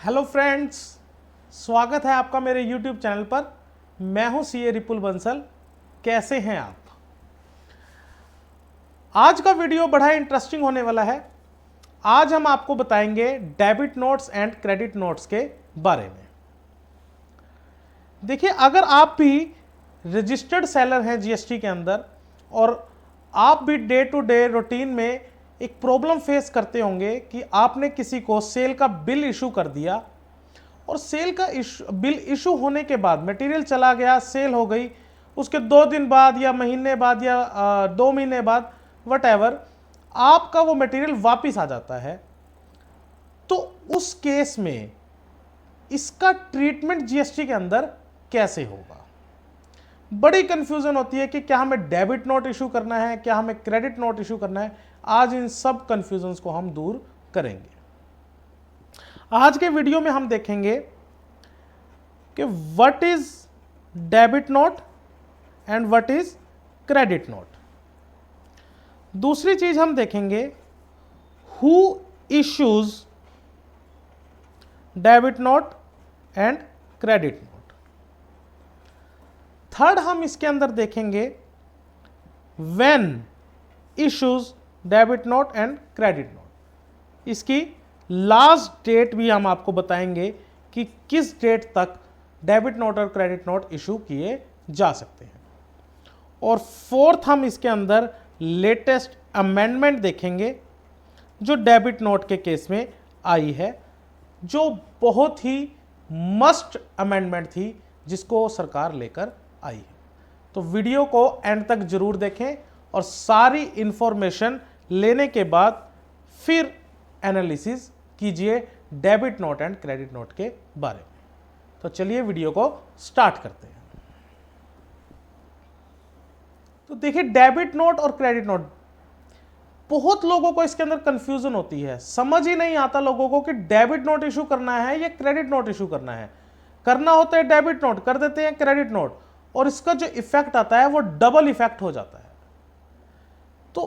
Hello friends, स्वागत है आपका मेरे यूट्यूब चैनल पर। मैं हूं सीए रिपुल बंसल। कैसे हैं आप? आज का वीडियो बड़ा इंटरेस्टिंग होने वाला है। आज हम आपको बताएंगे debit notes and credit notes के बारे में। देखिए, अगर आप भी रजिस्टर्ड सेलर हैं जीएसटी के अंदर और आप भी डे टू डे रूटीन में एक प्रॉब्लम फेस करते होंगे कि आपने किसी को सेल का बिल इशू कर दिया और सेल का बिल इशू होने के बाद मटेरियल चला गया, सेल हो गई, उसके 2 दिन बाद या महीने बाद या 2 महीने बाद वटएवर आपका वो मटेरियल वापस आ जाता है। तो उस केस में इसका ट्रीटमेंट जीएसटी के अंदर कैसे होगा? बड़ी कंफ्यूजन होती है कि क्या हमें डेबिट नोट इशू करना है, क्या हमें क्रेडिट नोट इशू करना है। आज इन सब कंफ्यूजन्स को हम दूर करेंगे। आज के वीडियो में हम देखेंगे कि what is debit note and what is credit note. दूसरी चीज हम देखेंगे who issues debit note and credit note. Third हम इसके अंदर देखेंगे when issues debit note and credit note. इसकी लास्ट डेट भी हम आपको बताएंगे कि किस डेट तक डेबिट नोट और क्रेडिट नोट इशू किए जा सकते हैं। और फोर्थ हम इसके अंदर लेटेस्ट अमेंडमेंट देखेंगे जो डेबिट नोट के केस में आई है, जो बहुत ही मस्ट अमेंडमेंट थी जिसको सरकार लेकर आई है। तो वीडियो को एंड तक जरूर देखें और सारी इंफॉर्मेशन लेने के बाद फिर एनालिसिस कीजिए debit note and credit note के बारे में। तो चलिए वीडियो को स्टार्ट करते हैं। तो देखिए, डेबिट नोट और क्रेडिट नोट, बहुत लोगों को इसके अंदर कंफ्यूजन होती है। समझ ही नहीं आता लोगों को कि डेबिट नोट इशू करना है या क्रेडिट नोट इशू करना है। करना होता है डेबिट नोट, कर देते हैं क्रेडिट नोट, और इसका जो इफेक्ट आता है वो डबल इफेक्ट हो जाता है। तो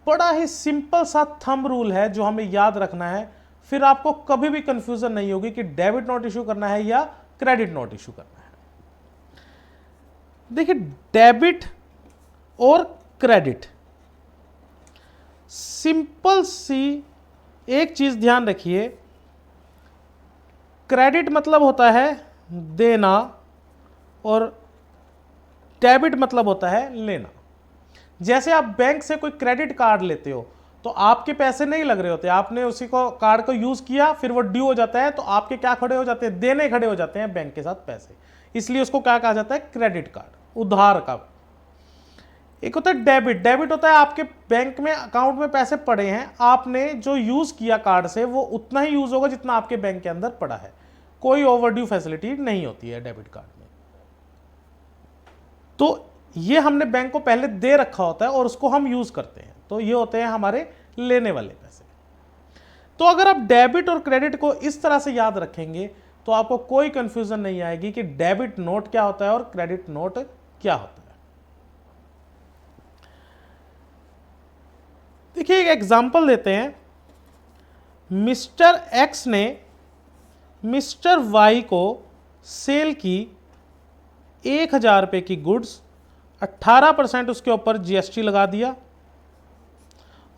बड़ा ही सिंपल सा थंब रूल है जो हमें याद रखना है, फिर आपको कभी भी कंफ्यूजन नहीं होगी कि डेबिट नोट इशू करना है या क्रेडिट नोट इशू करना है। देखिए, डेबिट और क्रेडिट, सिंपल सी एक चीज ध्यान रखिए। क्रेडिट मतलब होता है देना और डेबिट मतलब होता है लेना। जैसे आप बैंक से कोई क्रेडिट कार्ड लेते हो तो आपके पैसे नहीं लग रहे होते, आपने उसी को कार्ड को यूज किया, फिर वो ड्यू हो जाता है तो आपके क्या खड़े हो जाते हैं? देने खड़े हो जाते हैं बैंक के साथ पैसे। इसलिए उसको क्या कहा जाता है? क्रेडिट कार्ड, उधार का। एक होता है डेबिट। डेबिट होता है आपके बैंक में अकाउंट में पैसे पड़े हैं, आपने जो यूज किया कार्ड से वो उतना ही यूज होगा जितना आपके बैंक के अंदर पड़ा है। कोई ओवरड्यू फैसिलिटी नहीं होती है डेबिट कार्ड में। तो ये हमने बैंक को पहले दे रखा होता है और उसको हम यूज करते हैं, तो ये होते हैं हमारे लेने वाले पैसे। तो अगर आप डेबिट और क्रेडिट को इस तरह से याद रखेंगे तो आपको कोई कंफ्यूजन नहीं आएगी कि डेबिट नोट क्या होता है और क्रेडिट नोट क्या होता है। देखिए, एक एग्जांपल देते हैं। मिस्टर एक्स ने मिस्टर वाई को सेल की 1000 रुपए की गुड्स, 18% उसके ऊपर जीएसटी लगा दिया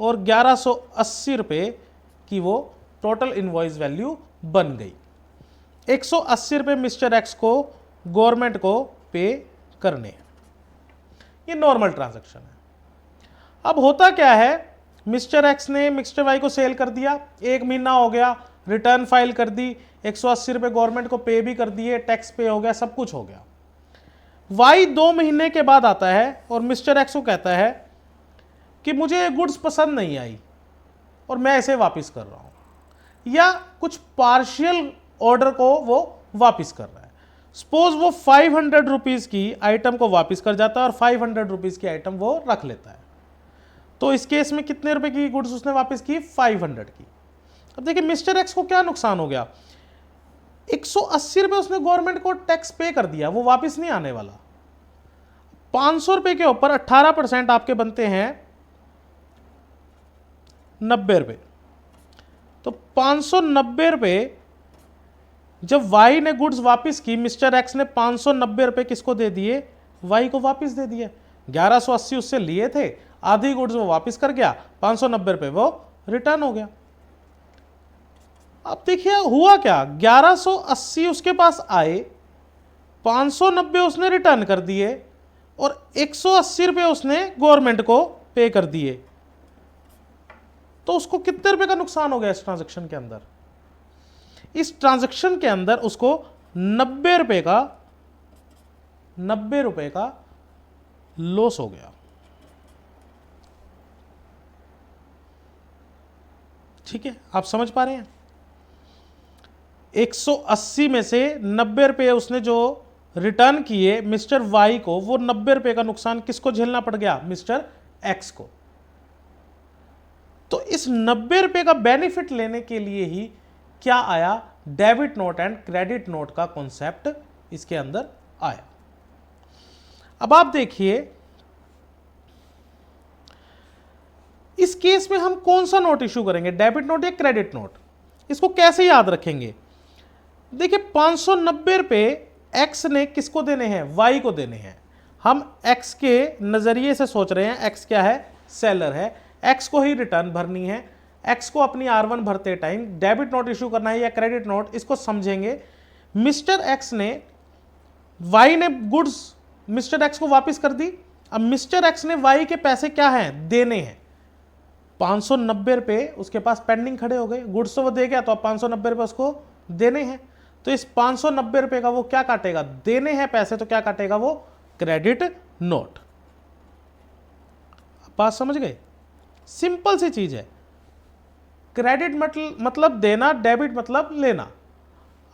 और 1180 रुपए की वो टोटल इनवॉइस वैल्यू बन गई। 180 रुपए मिस्टर एक्स को गवर्नमेंट को पे करने हैं। ये नॉर्मल ट्रांजैक्शन है। अब होता क्या है, मिस्टर एक्स ने मिस्टर वाई को सेल कर दिया, 1 महीना हो गया, रिटर्न फाइल कर दी, 180 रुपए गवर्नमेंट को पे भी कर दिए, टैक्स पे हो गया, सब कुछ हो गया। वाई 2 महीने के बाद आता है और मिस्टर एक्स को कहता है कि मुझे ये गुड्स पसंद नहीं आई और मैं इसे वापस कर रहा हूं, या कुछ पार्शियल ऑर्डर को वो वापस कर रहा है। सपोज वो 500 रुपीज की आइटम को वापस कर जाता है और 500 रुपीज की आइटम वो रख लेता है। तो इस केस में कितने रुपए की गुड्स उसने वापस की? 500 की। अब देखिए, मिस्टर एक्स को क्या नुकसान हो गया? 180 रुपए उसने गवर्नमेंट को टैक्स पे कर दिया, वो वापस नहीं आने वाला। 500 रुपए के ऊपर 18% आपके बनते हैं 90 रुपए। तो 590 रुपए जब वाई ने गुड्स वापस की, मिस्टर एक्स ने 590 रुपए किसको दे दिए, वाई को वापस दे दिए। 1180 उससे लिए थे, आधी गुड्स वो वापस कर गया, 590 रुपए वो रिटर्न हो गया। अब देखिए हुआ क्या, 1180 उसके पास आए, 590 उसने रिटर्न कर दिए और 180 रुपए उसने गवर्नमेंट को पे कर दिए। तो उसको कितने रुपए का नुकसान हो गया इस ट्रांजैक्शन के अंदर? इस ट्रांजैक्शन के अंदर उसको 90 रुपए का लॉस हो गया। ठीक है, आप समझ पा रहे हैं? 180 में से 90 रुपए उसने जो रिटर्न किए मिस्टर वाई को, वो 90 रुपए का नुकसान किसको झेलना पड़ गया, मिस्टर एक्स को। तो इस 90 रुपए का बेनिफिट लेने के लिए ही क्या आया, debit note and credit note का कॉन्सेप्ट इसके अंदर आया। अब आप देखिए इस केस में हम कौन सा नोट इशू करेंगे, डेबिट नोट या क्रेडिट नोट, इसको कैसे याद रखेंगे? देखिए 590 रुपए एक्स ने किसको देने हैं, वाई को देने हैं। हम एक्स के नजरिए से सोच रहे हैं, एक्स क्या है, सेलर है, एक्स को ही रिटर्न भरनी है, एक्स को अपनी R1 भरते टाइम डेबिट नोट इशू करना है या क्रेडिट नोट, इसको समझेंगे। मिस्टर एक्स ने, वाई ने गुड्स मिस्टर एक्स को वापस कर दी। अब मिस्टर एक्स ने वाई के पैसे क्या हैं, देने हैं। 590 रुपए उसके पास पेंडिंग खड़े हो गए, गुड्स तो वो दे गया, तो अब 590 रुपए उसको देने हैं। तो इस 590 रुपए का वो क्या काटेगा, देने हैं पैसे, तो क्या काटेगा वो, क्रेडिट नोट। बात समझ गए? सिंपल सी चीज है। क्रेडिट मतलब देना, डेबिट मतलब लेना।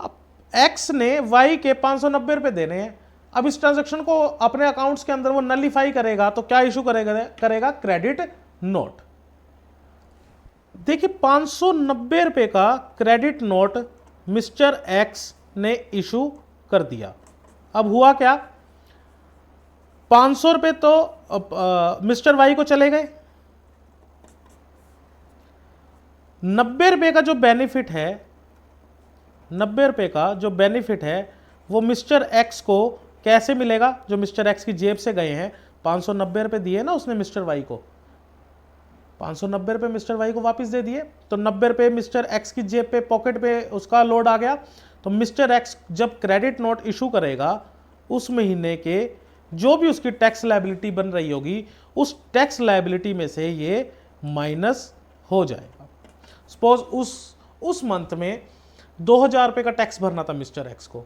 अब एक्स ने वाई के 590 रुपए देने हैं, अब इस ट्रांजैक्शन को अपने अकाउंट्स के अंदर वो नलीफाई करेगा, तो क्या इशू करेगा क्रेडिट नोट। देखिए 590 रुपए का क्रेडिट नोट मिस्टर एक्स ने इशू कर दिया। अब हुआ क्या, 500 रुपए तो मिस्टर वाई को चले गए, 90 रुपए का जो बेनिफिट है, 90 रुपए का जो बेनिफिट है वो मिस्टर एक्स को कैसे मिलेगा, जो मिस्टर एक्स की जेब से गए हैं। 590 रुपए दिए ना उसने मिस्टर वाई को, 590 रुपए मिस्टर वाई को वापस दे दिए, तो 90 रुपए मिस्टर एक्स की जेब पे, पॉकेट पे उसका लोड आ गया। तो मिस्टर एक्स जब क्रेडिट नोट इशू करेगा, उस महीने के जो भी उसकी टैक्स लायबिलिटी बन रही होगी, उस टैक्स लायबिलिटी में से ये माइनस हो जाएगा। सपोज उस मंथ में 2000 रुपए का टैक्स भरना था मिस्टर एक्स को,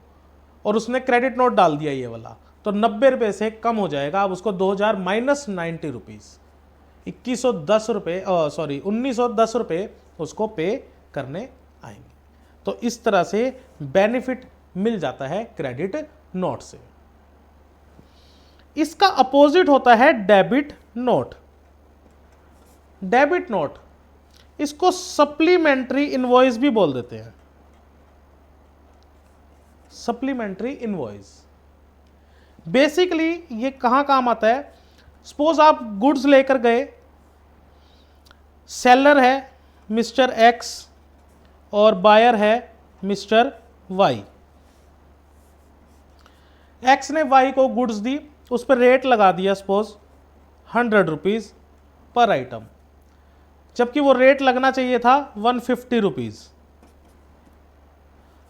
और उसने क्रेडिट नोट डाल दिया ये वाला, तो 90 रुपए से कम हो जाएगा। अब उसको 2000 माइनस 90 रुपीज, 2110 रुपए, सॉरी 1910 रुपए उसको पे करने आएंगे। तो इस तरह से बेनिफिट मिल जाता है क्रेडिट नोट से। इसका अपोजिट होता है डेबिट नोट। डेबिट नोट, इसको सप्लीमेंट्री इनवॉइस भी बोल देते हैं। सप्लीमेंट्री इनवॉइस बेसिकली ये कहां काम आता है, सपोज आप गुड्स लेकर गए, सेलर है मिस्टर एक्स और बायर है मिस्टर वाई। एक्स ने वाई को गुड्स दी, उस पर रेट लगा दिया सपोज 100 रुपीज पर आइटम, जबकि वो रेट लगना चाहिए था 150 रुपीज।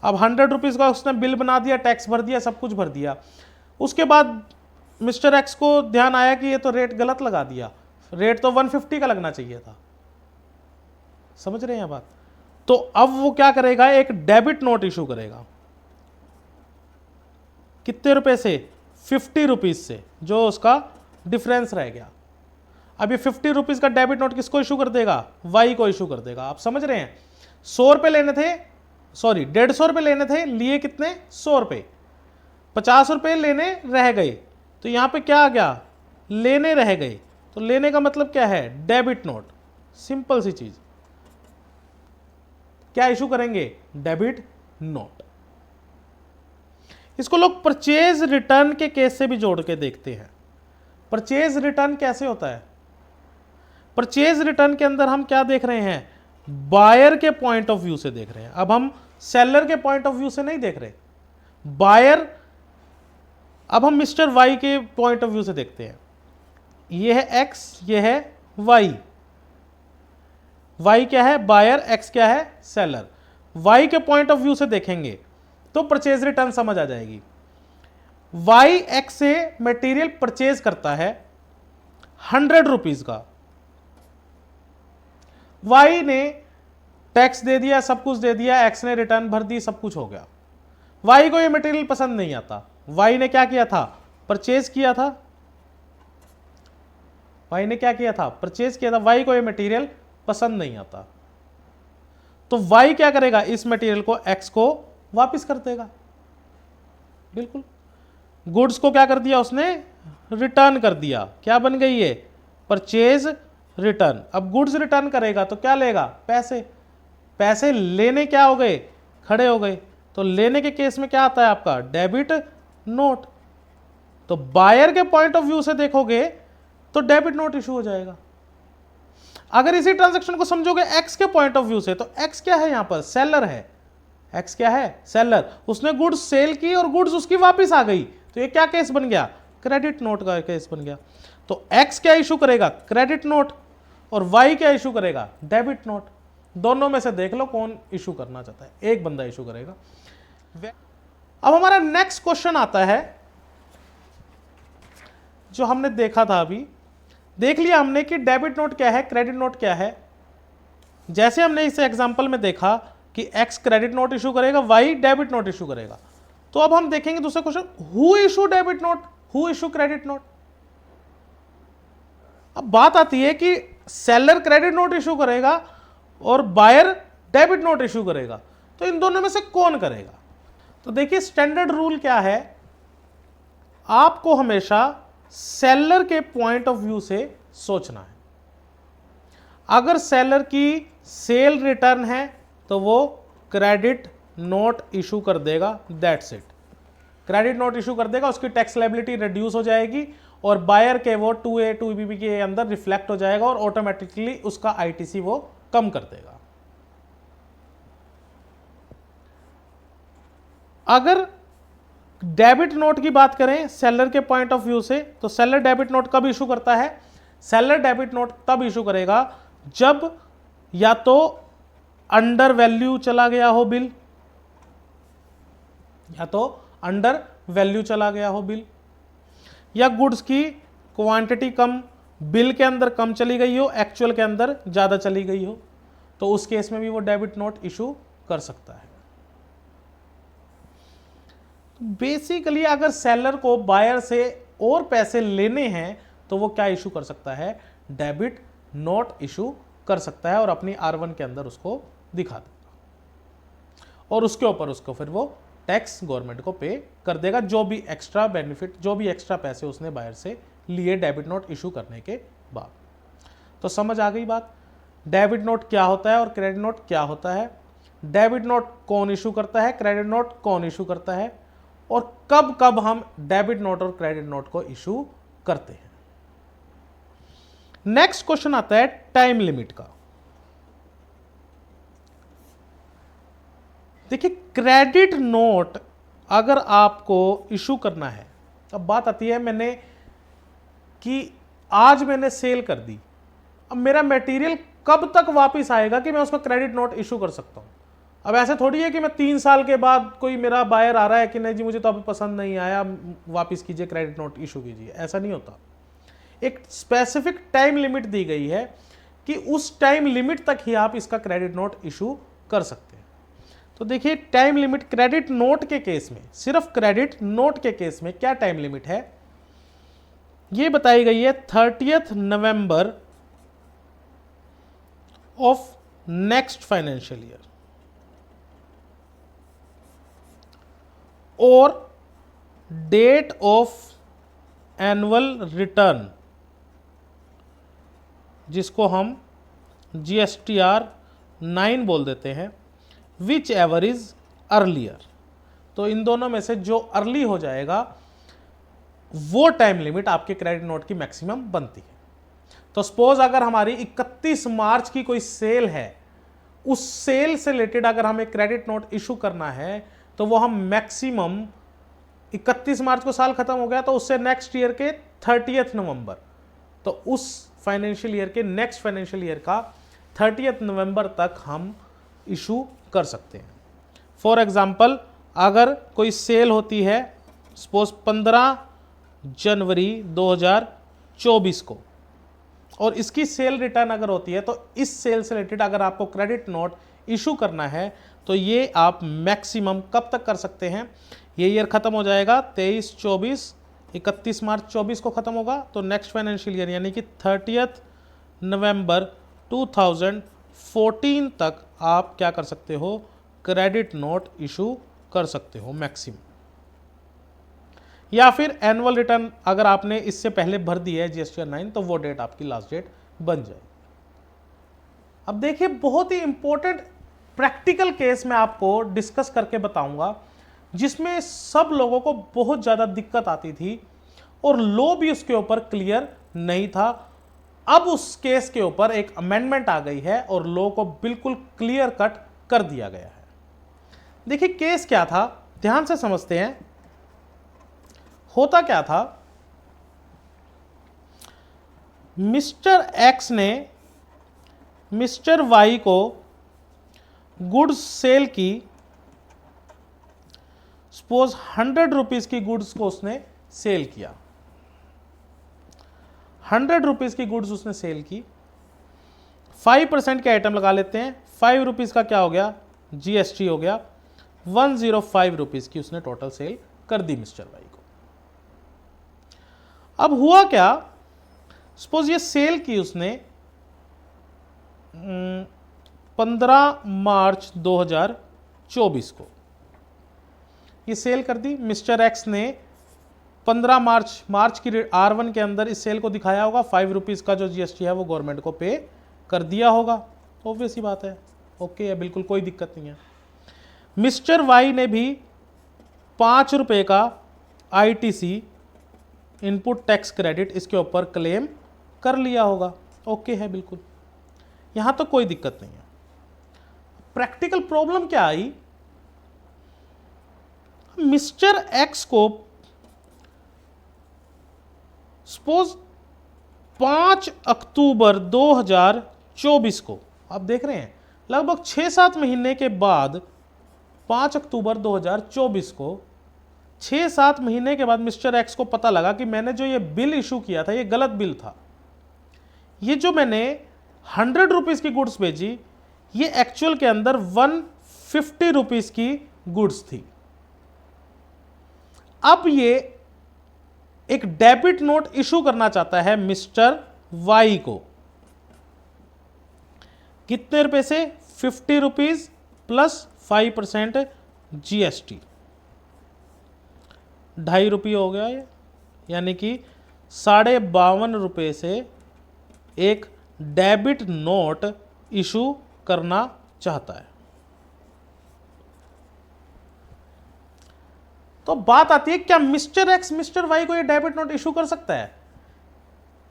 अब 100 रुपीज का उसने बिल बना दिया, टैक्स भर दिया, सब कुछ भर दिया। उसके बाद मिस्टर एक्स को ध्यान आया कि ये तो रेट गलत लगा दिया, रेट तो 150 का लगना चाहिए था। समझ रहे हैं बात? तो अब वो क्या करेगा, एक डेबिट नोट इशू करेगा। कितने रुपए से, 50 रुपीज से, जो उसका डिफरेंस रह गया। अब ये 50 रुपीज का डेबिट नोट किसको इशू कर देगा, वाई को इशू कर देगा। आप समझ रहे हैं? 100 रुपए लेने थे, सॉरी 150 रुपए लेने थे, लिए कितने, 100 रुपए, 50 रुपए लेने रह गए, तो यहां पे क्या आ गया, लेने रह गए। तो लेने का मतलब क्या है, डेबिट नोट। सिंपल सी चीज, क्या इशू करेंगे, डेबिट नोट। इसको लोग परचेज रिटर्न के केस से भी जोड़ के देखते हैं। परचेज रिटर्न कैसे होता है, परचेज रिटर्न के अंदर हम क्या देख रहे हैं, बायर के पॉइंट ऑफ व्यू से देख रहे हैं। अब हम सेलर के पॉइंट ऑफ व्यू से नहीं देख रहे, बायर। अब हम मिस्टर वाई के पॉइंट ऑफ व्यू से देखते हैं। ये है एक्स, ये है वाई। वाई क्या है? बायर। एक्स क्या है? सेलर। वाई के पॉइंट ऑफ व्यू से देखेंगे तो परचेज रिटर्न समझ आ जाएगी। वाई एक्स से मटेरियल परचेज करता है 100 रुपीज का। वाई ने टैक्स दे दिया, सब कुछ दे दिया, एक्स ने रिटर्न भर दी, सब कुछ हो गया। वाई को ये मटेरियल पसंद नहीं आता। वाई ने क्या किया था? परचेज किया था। वाई ने क्या किया था? परचेज किया था। वाई को ये मटेरियल पसंद नहीं आता, तो वाई क्या करेगा? इस मटेरियल को एक्स को वापस कर देगा। बिल्कुल। गुड्स को क्या कर दिया उसने? रिटर्न कर दिया। क्या बन गई ये? Purchase return. अब गुड्स रिटर्न करेगा तो क्या लेगा? पैसे। पैसे लेने क्या हो गए? खड़े हो गए। तो लेने के केस में क्या आता है आपका? Debit note. तो बायर के पॉइंट ऑफ व्यू से देखोगे तो डेबिट नोट इशू हो जाएगा। अगर इसी ट्रांजैक्शन को समझोगे एक्स के पॉइंट ऑफ व्यू से, तो एक्स क्या है? यहां पर सेलर है। एक्स क्या है? सेलर। उसने गुड्स सेल की और गुड्स उसकी वापस आ गई, तो ये क्या केस बन गया? क्रेडिट नोट का केस बन गया। तो एक्स क्या इशू करेगा? Credit note. और वाई क्या इशू करेगा? Debit note. दोनों में से देख लो कौन इशू करना चाहता है। एक बंदा इशू करेगा। अब हमारा नेक्स्ट क्वेश्चन आता है जो हमने देखा था अभी। देख लिया हमने कि डेबिट नोट क्या है, क्रेडिट नोट क्या है। जैसे हमने इस एग्जांपल में देखा कि एक्स क्रेडिट नोट इशू करेगा, वाई डेबिट नोट इशू करेगा। तो अब हम देखेंगे दूसरा question, who issue debit note, who issue credit note. अब बात आती है कि सेलर क्रेडिट नोट इशू करेगा और बायर डेबिट नोट इशू करेगा, तो इन दोनों में से कौन करेगा? तो देखिए स्टैंडर्ड रूल क्या है, आपको हमेशा सेलर के पॉइंट ऑफ व्यू से सोचना है। अगर सेलर की सेल रिटर्न है तो वो क्रेडिट नोट इशू कर देगा, that's it. Credit note issue कर देगा, उसकी टैक्स लायबिलिटी रिड्यूस हो जाएगी और बायर के वो 2A 2BB के अंदर रिफ्लेक्ट हो जाएगा और ऑटोमेटिकली उसका ITC वो कम कर देगा। अगर डेबिट नोट की बात करें सेलर के पॉइंट ऑफ व्यू से, तो सेलर डेबिट नोट कब इशू करता है? सेलर डेबिट नोट तब इशू करेगा जब या तो अंडर वैल्यू चला गया हो बिल, या तो अंडर वैल्यू चला गया हो बिल, या गुड्स की क्वांटिटी कम, बिल के अंदर कम चली गई हो, एक्चुअल के अंदर ज्यादा चली गई हो, तो उस केस में भी वो डेबिट नोट इशू कर सकता है। बेसिकली अगर सेलर को बायर से और पैसे लेने हैं तो वो क्या इशू कर सकता है? डेबिट नोट इशू कर सकता है और अपनी R1 के अंदर उसको दिखा देगा और उसके ऊपर उसको फिर वो टैक्स गवर्नमेंट को पे कर देगा, जो भी एक्स्ट्रा बेनिफिट, जो भी एक्स्ट्रा पैसे उसने बायर से लिए डेबिट नोट इशू करने के बाद। तो समझ आ गई बात, डेबिट नोट क्या होता है और क्रेडिट नोट क्या होता है, डेबिट नोट कौन इशू करता है, क्रेडिट नोट कौन इशू करता है, और कब कब हम डेबिट नोट और क्रेडिट नोट को इशू करते हैं। नेक्स्ट क्वेश्चन आता है टाइम लिमिट का। देखिए क्रेडिट नोट अगर आपको इशू करना है, अब बात आती है मैंने कि आज मैंने सेल कर दी, अब मेरा मटेरियल कब तक वापस आएगा कि मैं उसका क्रेडिट नोट इशू कर सकता हूं। अब ऐसे थोड़ी है कि मैं 3 साल के बाद कोई मेरा बायर आ रहा है कि नहीं जी मुझे तो अभी पसंद नहीं आया, वापस कीजिए, क्रेडिट नोट इशू कीजिए, ऐसा नहीं होता। एक स्पेसिफिक टाइम लिमिट दी गई है कि उस टाइम लिमिट तक ही आप इसका क्रेडिट नोट इशू कर सकते हैं। तो देखिए टाइम लिमिट क्रेडिट नोट के केस में, सिर्फ क्रेडिट नोट के केस में क्या टाइम लिमिट है ये बताई गई है 30 November of next financial year और डेट ऑफ एनुअल रिटर्न, जिसको हम GSTR 9 बोल देते हैं, विच एवर इज अर्लियर। तो इन दोनों में से जो अर्ली हो जाएगा वो टाइम लिमिट आपके क्रेडिट नोट की मैक्सिमम बनती है। तो सपोज अगर हमारी 31 मार्च की कोई सेल है उस सेल से रिलेटेड अगर हमें क्रेडिट नोट इशू करना है तो वो हम मैक्सिमम 31 मार्च को साल खत्म हो गया तो उससे नेक्स्ट ईयर के 30 नवंबर, तो उस फाइनेंशियल ईयर के नेक्स्ट फाइनेंशियल ईयर का 30 नवंबर तक हम इशू कर सकते हैं। फॉर एग्जाम्पल, अगर कोई सेल होती है सपोज 15 जनवरी 2024 को और इसकी सेल रिटर्न अगर होती है तो इस सेल से रिलेटेड अगर आपको क्रेडिट नोट इशू करना है तो ये आप मैक्सिमम कब तक कर सकते हैं? ये ईयर खत्म हो जाएगा 23-24, 31 मार्च 24 को खत्म होगा तो नेक्स्ट फाइनेंशियल ईयर यानी कि 30 नवंबर 2014 तक आप क्या कर सकते हो? क्रेडिट नोट इशू कर सकते हो मैक्सिमम। या फिर एनुअल रिटर्न अगर आपने इससे पहले भर दिया है जीएसटी 9 तो वो डेट आपकी लास्ट डेट बन जाए। अब देखिए, बहुत ही इंपॉर्टेंट प्रैक्टिकल केस मैं आपको डिस्कस करके बताऊंगा जिसमें सब लोगों को बहुत ज़्यादा दिक्कत आती थी और लॉ भी उसके ऊपर क्लियर नहीं था। अब उस केस के ऊपर एक अमेंडमेंट आ गई है और लॉ को बिल्कुल क्लियर कट कर दिया गया है। देखिए केस क्या था, ध्यान से समझते हैं। होता क्या था, मिस्टर एक्स ने मिस्टर वाई को गुड्स सेल की, सपोज 100 रुपीज की गुड्स को उसने सेल किया, 100 रुपीज की गुड्स उसने सेल की, 5% के आइटम लगा लेते हैं, 5 रुपीज का क्या हो गया? जीएसटी हो गया, 105 रुपीज की उसने टोटल सेल कर दी मिस्टर वाई को। अब हुआ क्या, सपोज ये सेल की उसने 15 मार्च 2024 को ये सेल कर दी। मिस्टर एक्स ने 15 मार्च की R1 के अंदर इस सेल को दिखाया होगा, 5 रुपीज़ का जो जीएसटी है वो गवर्नमेंट को पे कर दिया होगा। ऑब्वियस ही बात है, ओके है, बिल्कुल कोई दिक्कत नहीं है। मिस्टर वाई ने भी 5 रुपये का आईटीसी इनपुट टैक्स क्रेडिट इसके ऊपर क्लेम कर लिया होगा, ओके है, बिल्कुल, यहां तो कोई दिक्कत नहीं है। प्रैक्टिकल प्रॉब्लम क्या आई, मिस्टर एक्स को सपोज 5 अक्टूबर 2024 को, आप देख रहे हैं लगभग 6-7 महीने के बाद, 5 अक्टूबर 2024 को 6-7 महीने के बाद मिस्टर एक्स को पता लगा कि मैंने जो ये बिल इशू किया था ये गलत बिल था। ये जो मैंने 100 रुपीज़ की गुड्स भेजी ये एक्चुअल के अंदर 150 रुपीज़ की गुड्स थी। अब ये एक डेबिट नोट इशू करना चाहता है मिस्टर वाई को, कितने रुपए से? 50 रुपीज प्लस 5% जीएसटी, 2.5 रुपये हो गया ये, यानी कि 52.5 रुपये से एक डेबिट नोट इशू करना चाहता है। तो बात आती है, क्या मिस्टर एक्स मिस्टर वाई को ये डेबिट नोट इशू कर सकता है?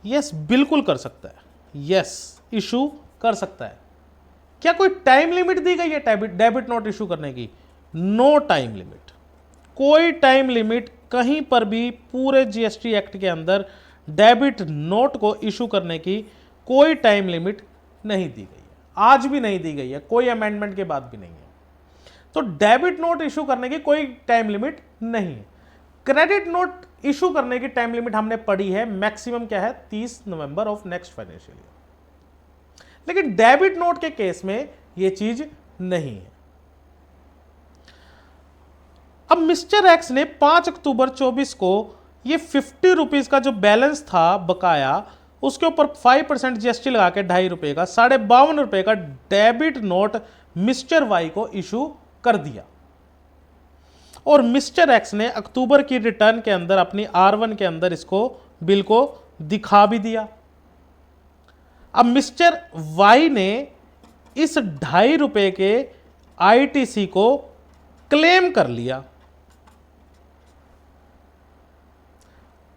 यस, बिल्कुल कर सकता है, यस, इशू कर सकता है। क्या कोई टाइम लिमिट दी गई है डेबिट नोट इशू करने की? नो टाइम लिमिट, कोई टाइम लिमिट कहीं पर भी पूरे जीएसटी एक्ट के अंदर डेबिट नोट को इशू करने की कोई टाइम लिमिट नहीं दी गई है, आज भी नहीं दी गई है, कोई अमेंडमेंट के बाद भी नहीं है। तो डेबिट नोट इशू करने की कोई टाइम लिमिट नहीं है। क्रेडिट नोट इशू करने की टाइम लिमिट हमने पढ़ी है, मैक्सिमम क्या है? 30 November of next financial year. लेकिन डेबिट नोट के केस में यह चीज नहीं है। अब मिस्टर एक्स ने 5 अक्टूबर 24 को ये 50 रुपीज का जो बैलेंस था बकाया, उसके ऊपर 5% जीएसटी लगा के 2.5 रुपए का 52.5 रुपए का डेबिट नोट मिस्टर वाई को इशू कर दिया। और मिस्टर एक्स ने अक्टूबर की रिटर्न के अंदर अपनी R1 के अंदर इसको बिल को दिखा भी दिया। अब मिस्टर वाई ने इस 2.5 रुपए के आईटीसी को क्लेम कर लिया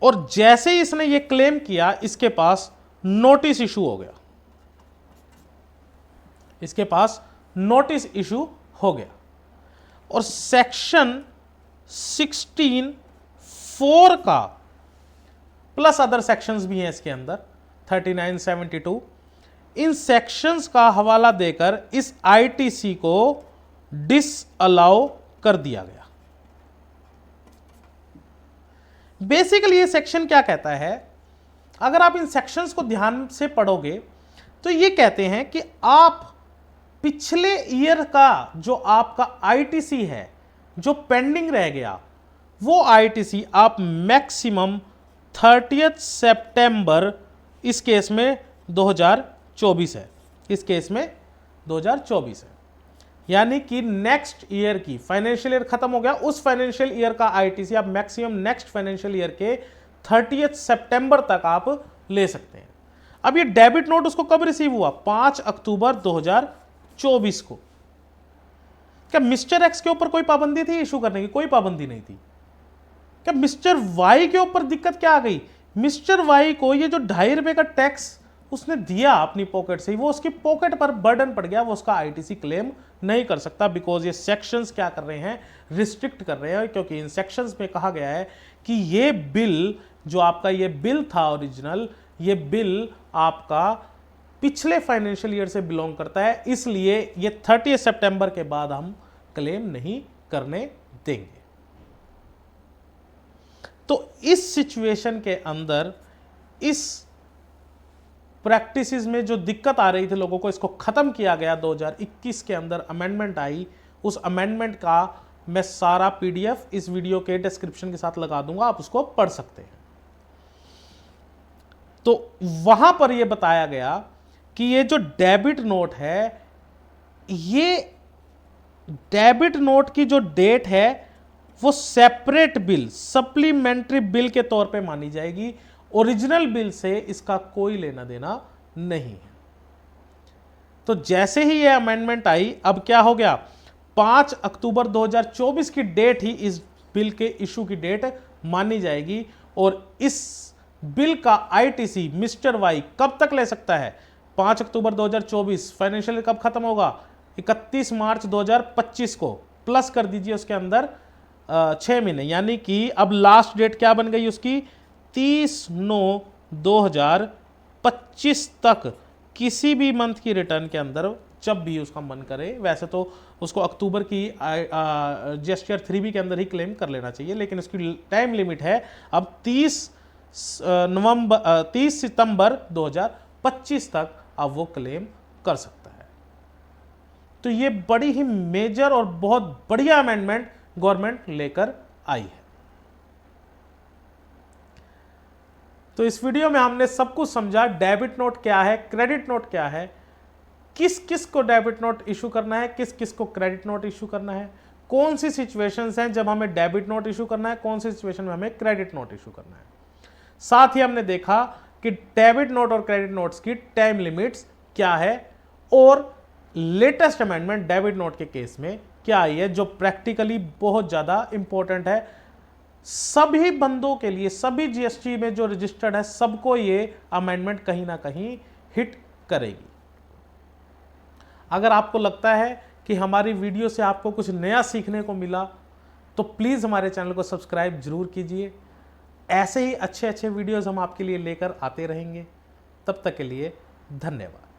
और जैसे ही इसने ये क्लेम किया इसके पास नोटिस इशू हो गया, इसके पास नोटिस इशू हो गया। और सेक्शन 16(4) का प्लस अदर सेक्शंस भी हैं इसके अंदर 39, 72, इन सेक्शंस का हवाला देकर इस आईटीसी को डिसअलाउ कर दिया गया। बेसिकली ये सेक्शन क्या कहता है, अगर आप इन सेक्शंस को ध्यान से पढ़ोगे तो ये कहते हैं कि आप पिछले ईयर का जो आपका आईटीसी है जो पेंडिंग रह गया, वो आईटीसी आप मैक्सिमम 30 सितंबर, इस केस में 2024 है, इस केस में 2024 है, यानी कि नेक्स्ट ईयर की फाइनेंशियल ईयर खत्म हो गया, उस फाइनेंशियल ईयर का आईटीसी आप मैक्सिमम नेक्स्ट फाइनेंशियल ईयर के 30 सितंबर तक आप ले सकते हैं। अब ये डेबिट नोट उसको कब रिसीव हुआ? 5 अक्टूबर 2024 को। क्या मिस्टर एक्स के ऊपर कोई पाबंदी थी इशू करने की? कोई पाबंदी नहीं थी। क्या मिस्टर वाई के ऊपर दिक्कत क्या आ गई? मिस्टर वाई को ये जो 2.5 रुपए का टैक्स उसने दिया अपनी पॉकेट से, वो उसकी पॉकेट पर बर्डन पड़ गया, वो उसका आईटीसी क्लेम नहीं कर सकता, बिकॉज ये सेक्शंस क्या कर रहे हैं, रिस्ट्रिक्ट कर रहे हैं, क्योंकि इन सेक्शंस में कहा गया है कि ये बिल जो आपका ये बिल था ओरिजिनल, ये बिल आपका पिछले फाइनेंशियल ईयर से बिलोंग करता है, इसलिए ये 30 सितंबर के बाद हम क्लेम नहीं करने देंगे। तो इस सिचुएशन के अंदर इस प्रैक्टिसेस में जो दिक्कत आ रही थी लोगों को, इसको खत्म किया गया। 2021 के अंदर अमेंडमेंट आई, उस अमेंडमेंट का मैं सारा पीडीएफ इस वीडियो के डिस्क्रिप्शन के साथ लगा दूंगा, आप उसको पढ़ सकते हैं। तो वहां पर यह बताया गया कि ये जो डेबिट नोट है, ये डेबिट नोट की जो डेट है वो सेपरेट बिल, सप्लीमेंट्री बिल के तौर पे मानी जाएगी, ओरिजिनल बिल से इसका कोई लेना देना नहीं है। तो जैसे ही ये अमेंडमेंट आई, अब क्या हो गया, 5 अक्टूबर 2024 की डेट ही इस बिल के इशू की डेट मानी जाएगी, और इस बिल का आईटीसी मिस्टर वाई कब तक ले सकता है? 5 अक्टूबर 2024, फाइनेंशियल कब खत्म होगा? 31 मार्च 2025 को, प्लस कर दीजिए उसके अंदर 6 महीने, यानी कि अब लास्ट डेट क्या बन गई उसकी? 30/9/2025 तक किसी भी मंथ की रिटर्न के अंदर जब भी उसका मन करे, वैसे तो उसको अक्टूबर की जीएसटीआर 3B के अंदर ही क्लेम कर लेना चाहिए, लेकिन उसकी टाइम लिमिट है अब 30 सितंबर 2025 तक अब वो क्लेम कर सकता है। तो ये बड़ी ही मेजर और बहुत बढ़िया अमेंडमेंट गवर्नमेंट लेकर आई है। तो इस वीडियो में हमने सब कुछ समझा, डेबिट नोट क्या है, क्रेडिट नोट क्या है, किस किस को डेबिट नोट इशू करना है, किस किस को क्रेडिट नोट इशू करना है, कौन सी सिचुएशंस हैं जब हमें डेबिट नोट इशू करना है, कौन सी सिचुएशन में हमें क्रेडिट नोट इशू करना है। साथ ही हमने देखा कि डेबिट नोट और क्रेडिट नोट्स की टाइम लिमिट्स क्या है, और लेटेस्ट अमेंडमेंट डेबिट नोट के केस में क्या आई है, जो प्रैक्टिकली बहुत ज्यादा इंपॉर्टेंट है सभी बंदों के लिए। सभी जीएसटी में जो रजिस्टर्ड है सबको ये अमेंडमेंट कहीं ना कहीं हिट करेगी। अगर आपको लगता है कि हमारी वीडियो से आपको कुछ नया सीखने को मिला, तो प्लीज़ हमारे चैनल को सब्सक्राइब जरूर कीजिए। ऐसे ही अच्छे अच्छे वीडियोस हम आपके लिए लेकर आते रहेंगे। तब तक के लिए धन्यवाद।